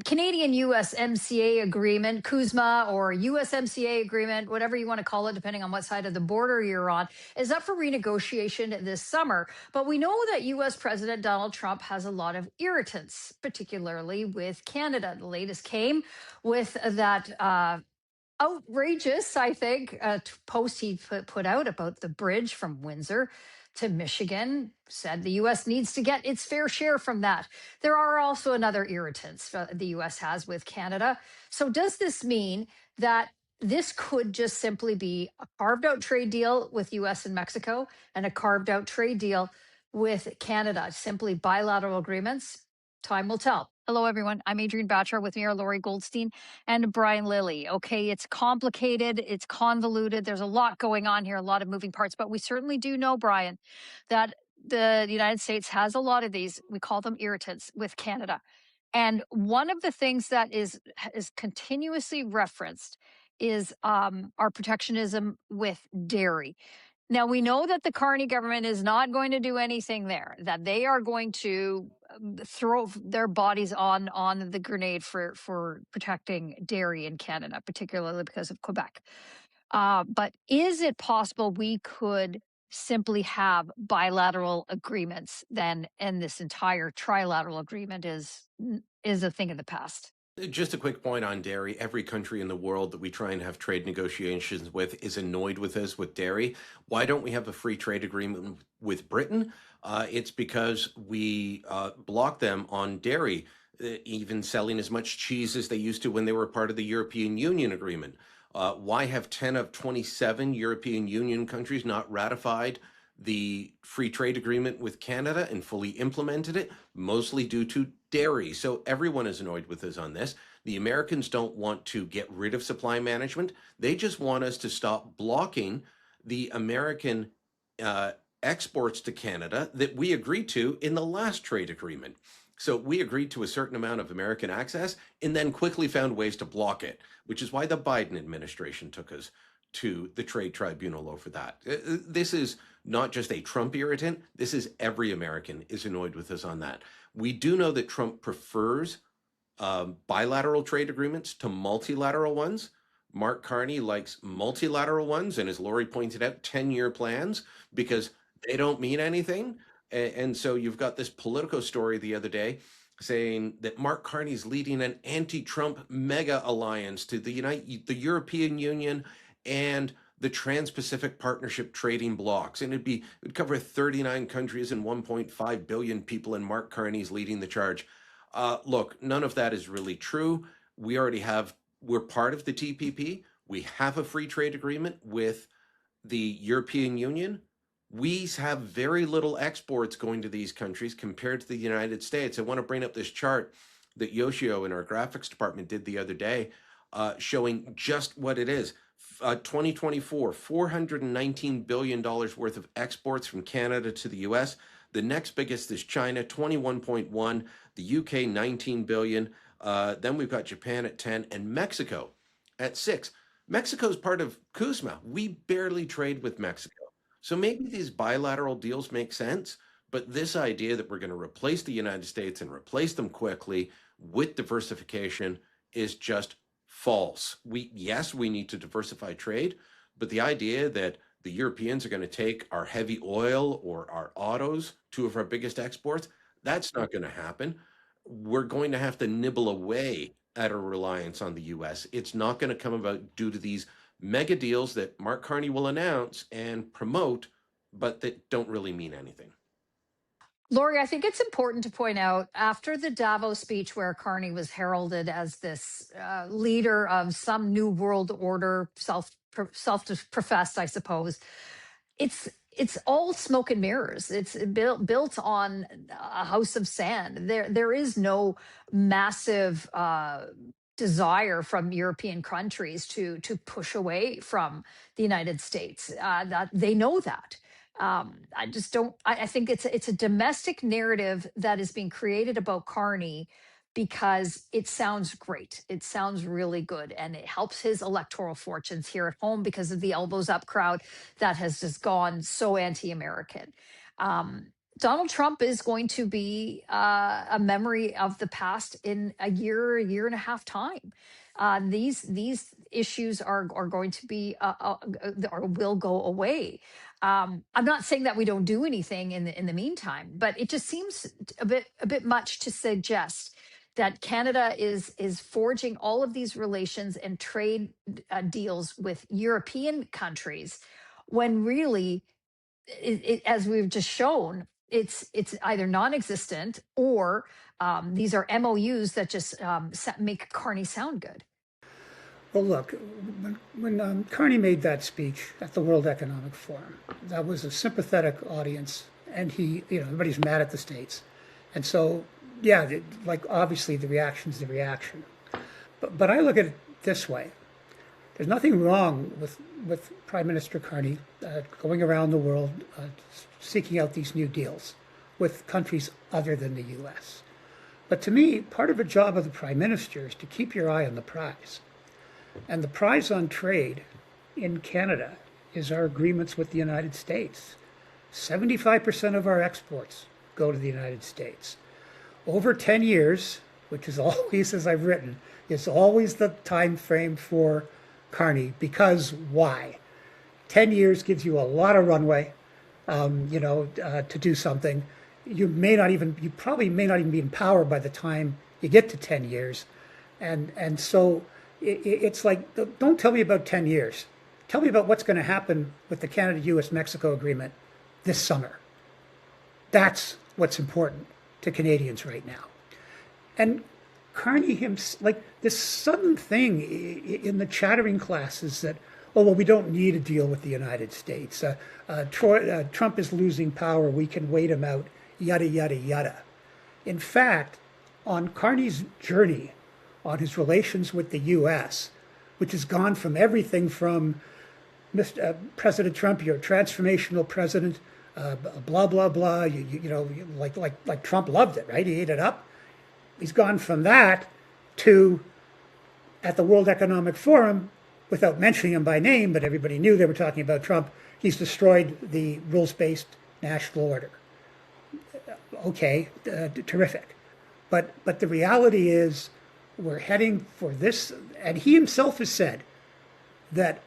Canadian USMCA agreement, CUSMA or USMCA agreement, whatever you want to call it, depending on what side of the border you're on, is up for renegotiation this summer. But we know that US President Donald Trump has a lot of irritants, particularly with Canada. The latest came with that. Outrageous, I think, post he put out about the bridge from Windsor to Michigan, said the U.S. needs to get its fair share from that. There are also another irritants the U.S. has with Canada. So does this mean that this could just simply be a carved out trade deal with U.S. and Mexico and a carved out trade deal with Canada, simply bilateral agreements? Time will tell. Hello, everyone. I'm Adrienne with me are Lorrie Goldstein and Brian Lilley. Okay, it's complicated, it's convoluted. There's a lot going on here, a lot of moving parts, but we certainly do know, Brian, that the United States has a lot of these. We call them irritants with Canada. And one of the things that is continuously referenced is our protectionism with dairy. Now, we know that the Carney government is not going to do anything there, that they are going to throw their bodies on the grenade for protecting dairy in Canada, particularly because of Quebec. But is it possible we could simply have bilateral agreements then, and this entire trilateral agreement is a thing of the past? Just a quick point on dairy. Every country in the world that we try and have trade negotiations with is annoyed with us with dairy. Why don't we have a free trade agreement with Britain? It's because we block them on dairy, even selling as much cheese as they used to when they were part of the European Union agreement. Why have 10 of 27 European Union countries not ratified the free trade agreement with Canada and fully implemented it, mostly due to dairy? So everyone is annoyed with us on this. The Americans don't want to get rid of supply management. They just want us to stop blocking the American exports to Canada that we agreed to in the last trade agreement. So we agreed to a certain amount of American access and then quickly found ways to block it, which is why the Biden administration took us to the trade tribunal over that. This is not just a Trump irritant. This is every American is annoyed with us on that. We do know that Trump prefers bilateral trade agreements to multilateral ones. Mark Carney likes multilateral ones, and as Lorrie pointed out, 10-year plans, because they don't mean anything. And so you've got this Politico story the other day saying that Mark Carney's leading an anti-Trump mega alliance to the European Union and the Trans-Pacific Partnership trading blocks. And it'd cover 39 countries and 1.5 billion people, and Mark Carney's leading the charge. Look, none of that is really true. We're part of the TPP. We have a free trade agreement with the European Union. We have very little exports going to these countries compared to the United States. I want to bring up this chart that Yoshio in our graphics department did the other day, showing just what it is. 2024, $419 billion worth of exports from Canada to the US. The next biggest is China, 21.1, the UK, 19 billion. Then we've got Japan at 10 and Mexico at 6. Mexico's part of CUSMA. We barely trade with Mexico. So maybe these bilateral deals make sense, but this idea that we're going to replace the United States and replace them quickly with diversification is just false. Yes, we need to diversify trade, but the idea that the Europeans are going to take our heavy oil or our autos, two of our biggest exports, that's not going to happen. We're going to have to nibble away at a reliance on the US. It's not going to come about due to these mega deals that Mark Carney will announce and promote, but that don't really mean anything. Lorrie, I think it's important to point out after the Davos speech, where Carney was heralded as this leader of some new world order, self-professed, I suppose. It's all smoke and mirrors. It's built on a house of sand. There is no massive desire from European countries to push away from the United States. That they know that. I just don't. I think it's a domestic narrative that is being created about Carney because it sounds great. It sounds really good, and it helps his electoral fortunes here at home because of the elbows up crowd that has just gone so anti-American. Donald Trump is going to be a memory of the past in a year and a half time. These issues are going to be or will go away. I'm not saying that we don't do anything in the meantime, but it just seems a bit much to suggest that Canada is forging all of these relations and trade deals with European countries when really as we've just shown, it's either non-existent or these are MOUs that just make Carney sound good. Well, look, when Carney made that speech at the World Economic Forum, that was a sympathetic audience, and everybody's mad at the states, and so yeah, like obviously the reaction's the reaction, but I look at it this way: there's nothing wrong with Prime Minister Carney going around the world seeking out these new deals with countries other than the U.S. But to me, part of the job of the Prime Minister is to keep your eye on the prize. And the prize on trade in Canada is our agreements with the United States. 75% of our exports go to the United States. Over 10 years, which is always, as I've written, is always the time frame for Carney, because why? 10 years gives you a lot of runway, to do something. You probably may not even be in power by the time you get to 10 years. And so it's like, don't tell me about 10 years. Tell me about what's going to happen with the Canada-US-Mexico agreement this summer. That's what's important to Canadians right now. And Carney himself, like this sudden thing in the chattering classes that, oh, well, we don't need a deal with the United States. Trump is losing power. We can wait him out, yada, yada, yada. In fact, on Carney's journey, on his relations with the U.S., which has gone from everything from President Trump, you're a transformational president, blah, blah, blah, like Trump loved it, right? He ate it up. He's gone from that to, at the World Economic Forum, without mentioning him by name, but everybody knew they were talking about Trump, he's destroyed the rules-based national order. Okay, terrific. But the reality is we're heading for this, and he himself has said that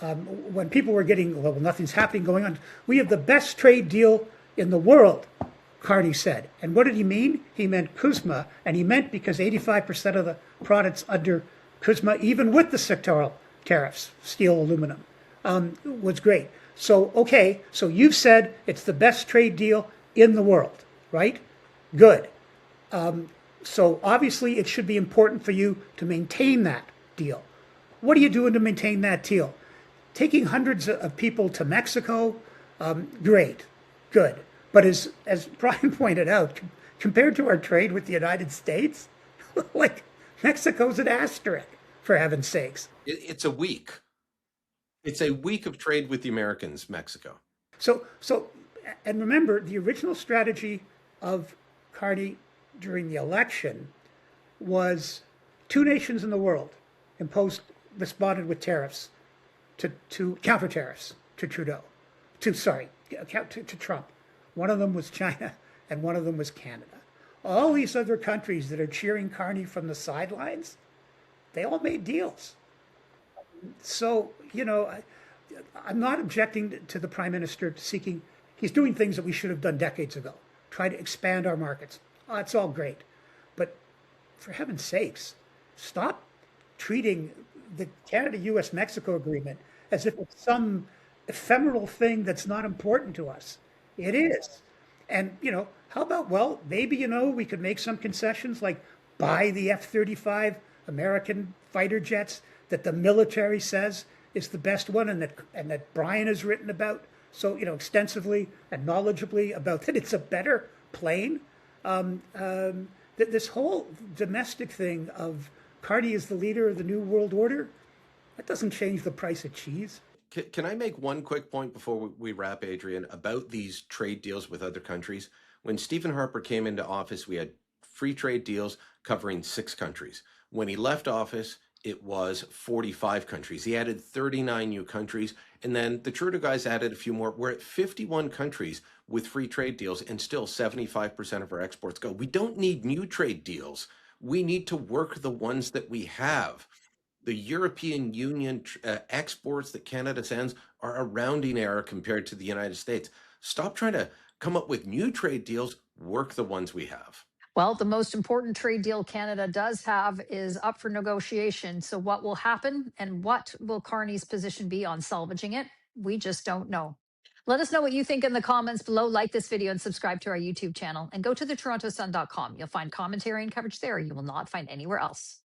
when people were getting, well, nothing's happening going on, we have the best trade deal in the world, Carney said. And what did he mean? He meant CUSMA, and he meant because 85% of the products under CUSMA, even with the sectoral tariffs, steel, aluminum, was great. So, okay, so you've said it's the best trade deal in the world, right? Good. So obviously it should be important for you to maintain that deal. What are you doing to maintain that deal? Taking hundreds of people to Mexico, great, good. But as Brian pointed out, compared to our trade with the United States, like Mexico's an asterisk, for heaven's sakes. It's a week. It's a week of trade with the Americans, Mexico. So, and remember, the original strategy of Carney during the election was two nations in the world responded with tariffs to counter tariffs to Trump. One of them was China and one of them was Canada. All these other countries that are cheering Carney from the sidelines, they all made deals. So, I'm not objecting to the Prime Minister he's doing things that we should have done decades ago. Try to expand our markets. Oh, it's all great. But for heaven's sakes, stop treating the Canada-US-Mexico agreement as if it's some ephemeral thing that's not important to us. It is. And, how about, well, maybe, we could make some concessions like buy the F-35 American fighter jets that the military says is the best one and that Brian has written about so, extensively and knowledgeably about that it's a better plane. This whole domestic thing of Carney is the leader of the New World Order, that doesn't change the price of cheese. Can I make one quick point before we wrap, Adrienne, about these trade deals with other countries? When Stephen Harper came into office, we had free trade deals covering 6 countries. When he left office, it was 45 countries. He added 39 new countries. And then the Trudeau guys added a few more. We're at 51 countries with free trade deals, and still 75% of our exports go. We don't need new trade deals. We need to work the ones that we have. The European Union exports that Canada sends are a rounding error compared to the United States. Stop trying to come up with new trade deals, work the ones we have. Well, the most important trade deal Canada does have is up for negotiation. So, what will happen and what will Carney's position be on salvaging it? We just don't know. Let us know what you think in the comments below. Like this video and subscribe to our YouTube channel, and go to the torontosun.com. You'll find commentary and coverage there you will not find anywhere else.